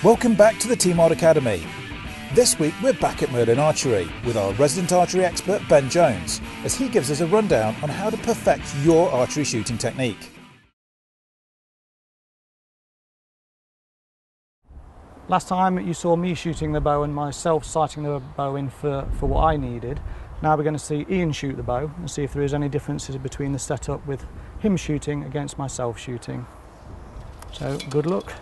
Welcome back to the T-Mod Academy. This week we're back at Merlin Archery with our resident archery expert Ben Jones as he gives us a rundown on how to perfect your archery shooting technique. Last time you saw me shooting the bow and myself sighting the bow in for what I needed. Now we're going to see Ian shoot the bow and see if there is any differences between the setup with him shooting against myself shooting. So good luck.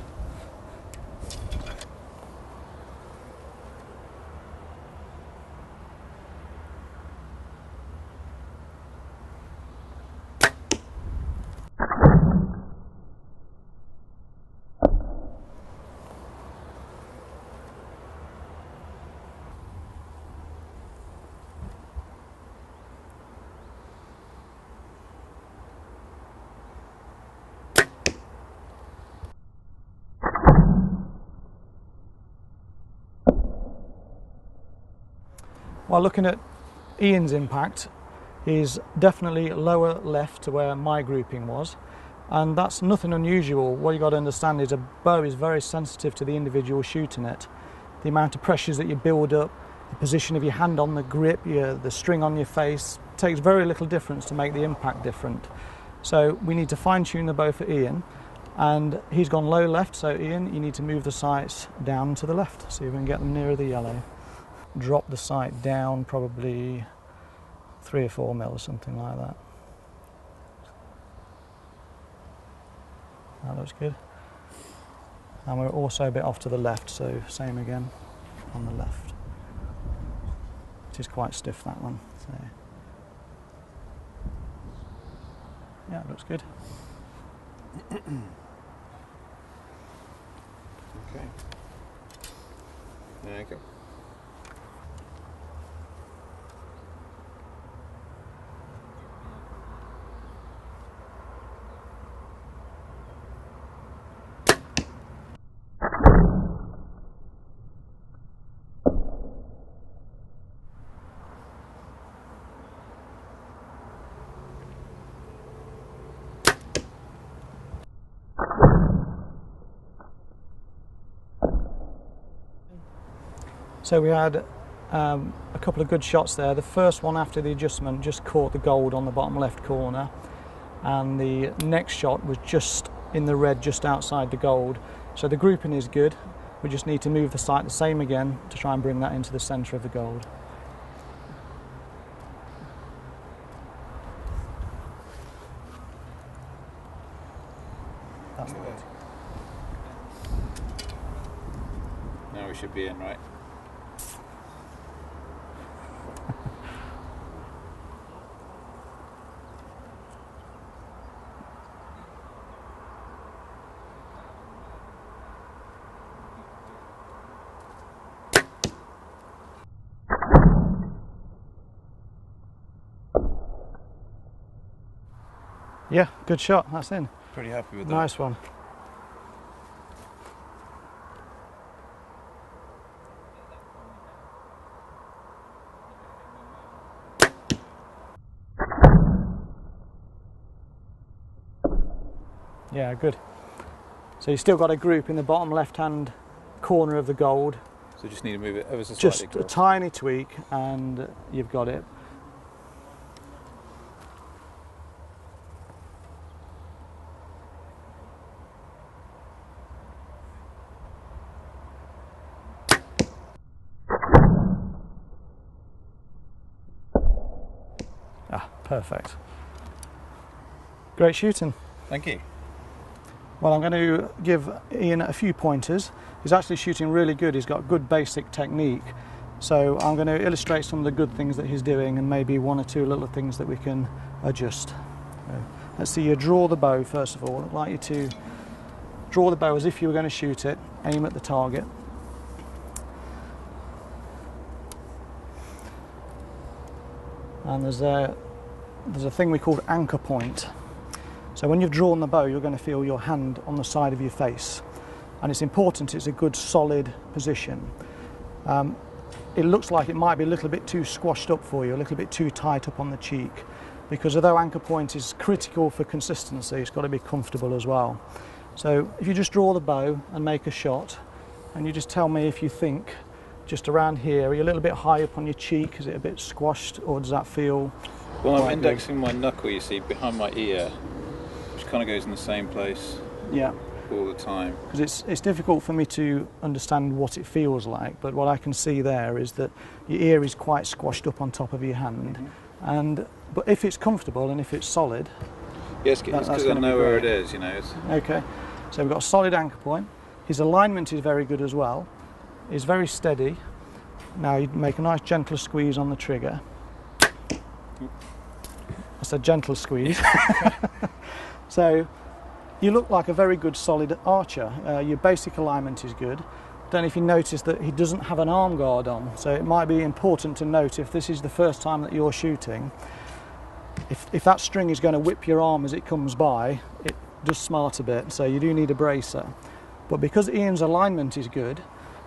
While looking at Ian's impact, he's definitely lower left to where my grouping was, and that's nothing unusual. What you've got to understand is a bow is very sensitive to the individual shooting it. The amount of pressures that you build up, the position of your hand on the grip, the string on your face, takes very little difference to make the impact different. So we need to fine tune the bow for Ian, and he's gone low left, so Ian, you need to move the sights down to the left, see if we can get them nearer the yellow. Drop the sight down probably 3 or 4 mils, something like that. That looks good. And we're also a bit off to the left, so same again on the left. It is quite stiff, that one. So yeah, it looks good. Okay. There you go. So we had a couple of good shots there. The first one after the adjustment just caught the gold on the bottom left corner, and the next shot was just in the red just outside the gold. So the grouping is good. We just need to move the sight the same again to try and bring that into the centre of the gold. That's the way. Now we should be in, right? Yeah, good shot, that's in. Pretty happy with that. Nice one. Yeah, good. So you've still got a group in the bottom left-hand corner of the gold. So you just need to move it ever so slightly. Just across. a tiny tweak and you've got it. Ah, perfect. Great shooting. Thank you. Well, I'm going to give Ian a few pointers. He's actually shooting really good. He's got good basic technique. So I'm going to illustrate some of the good things that he's doing and maybe 1 or 2 little things that we can adjust. So let's see you draw the bow first of all. I'd like you to draw the bow as if you were going to shoot it. Aim at the target. And there's a thing we call anchor point. So when you've drawn the bow, you're going to feel your hand on the side of your face. And it's important it's a good solid position. It looks like it might be a little bit too squashed up for you, a little bit too tight up on the cheek, because although anchor point is critical for consistency, it's got to be comfortable as well. So if you just draw the bow and make a shot, and you just tell me if you think just around here, are you a little bit high up on your cheek? Is it a bit squashed, or does that feel? Well, I'm indexing my knuckle, you see, behind my ear, which kind of goes in the same place. Yeah. All the time. Because it's difficult for me to understand what it feels like, but what I can see there is that your ear is quite squashed up on top of your hand, but if it's comfortable and if it's solid, yes, it's because I know where it is, you know. Okay, so we've got a solid anchor point. His alignment is very good as well. He's very steady. Now you make a nice gentle squeeze on the trigger. That's a gentle squeeze. So you look like a very good solid archer. Your basic alignment is good. Don't know if you notice that he doesn't have an arm guard on, so it might be important to note if this is the first time that you're shooting, if that string is going to whip your arm as it comes by, it does smart a bit, so you do need a bracer. But because Ian's alignment is good,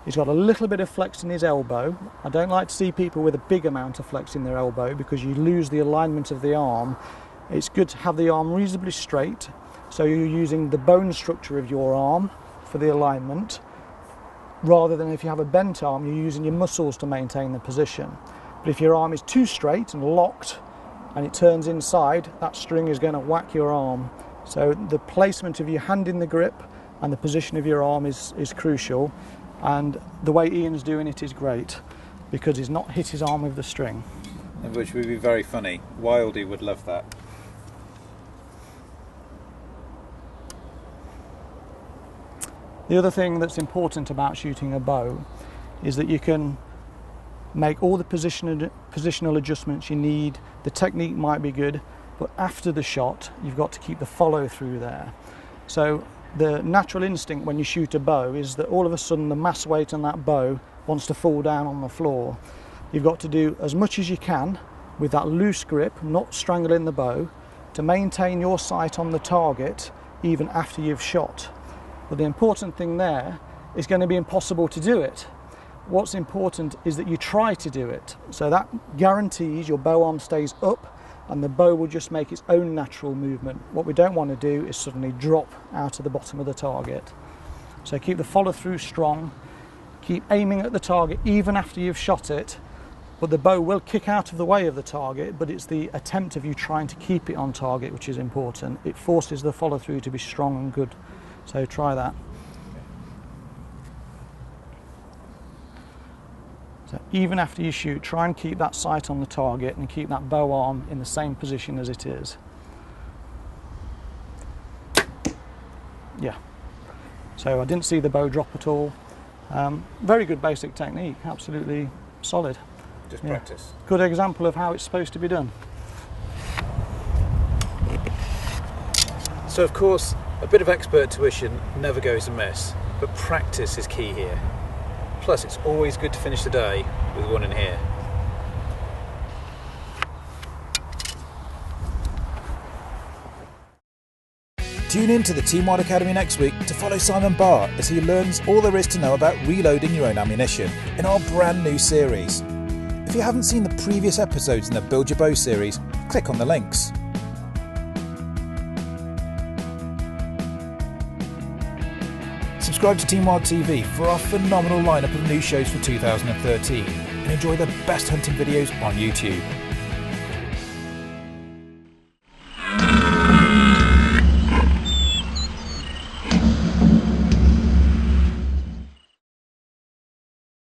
he's got a little bit of flex in his elbow. I don't like to see people with a big amount of flex in their elbow because you lose the alignment of the arm. It's good to have the arm reasonably straight, so you're using the bone structure of your arm for the alignment, rather than if you have a bent arm, you're using your muscles to maintain the position. But if your arm is too straight and locked and it turns inside, that string is going to whack your arm. So the placement of your hand in the grip and the position of your arm is crucial, and the way Ian's doing it is great because he's not hit his arm with the string. Which would be very funny. Wildy would love that. The other thing that's important about shooting a bow is that you can make all the positional adjustments you need. The technique might be good, but after the shot you've got to keep the follow through there. So the natural instinct when you shoot a bow is that all of a sudden the mass weight on that bow wants to fall down on the floor. You've got to do as much as you can with that loose grip, not strangling the bow, to maintain your sight on the target even after you've shot. But the important thing there is going to be impossible to do it. What's important is that you try to do it. So that guarantees your bow arm stays up and the bow will just make its own natural movement. What we don't want to do is suddenly drop out of the bottom of the target. So keep the follow through strong, keep aiming at the target even after you've shot it, but the bow will kick out of the way of the target, but it's the attempt of you trying to keep it on target which is important. It forces the follow through to be strong and good. So try that. So even after you shoot, try and keep that sight on the target and keep that bow arm in the same position as it is. Yeah. So I didn't see the bow drop at all. Very good basic technique, absolutely solid. Just practice. Good example of how it's supposed to be done. So of course, a bit of expert tuition never goes amiss, but practice is key here. Plus, it's always good to finish the day with one in here. Tune in to the Teamwide Academy next week to follow Simon Barr as he learns all there is to know about reloading your own ammunition in our brand new series. If you haven't seen the previous episodes in the Build Your Bow series, click on the links. Subscribe to Teamwide TV for our phenomenal lineup of new shows for 2013 and enjoy the best hunting videos on YouTube.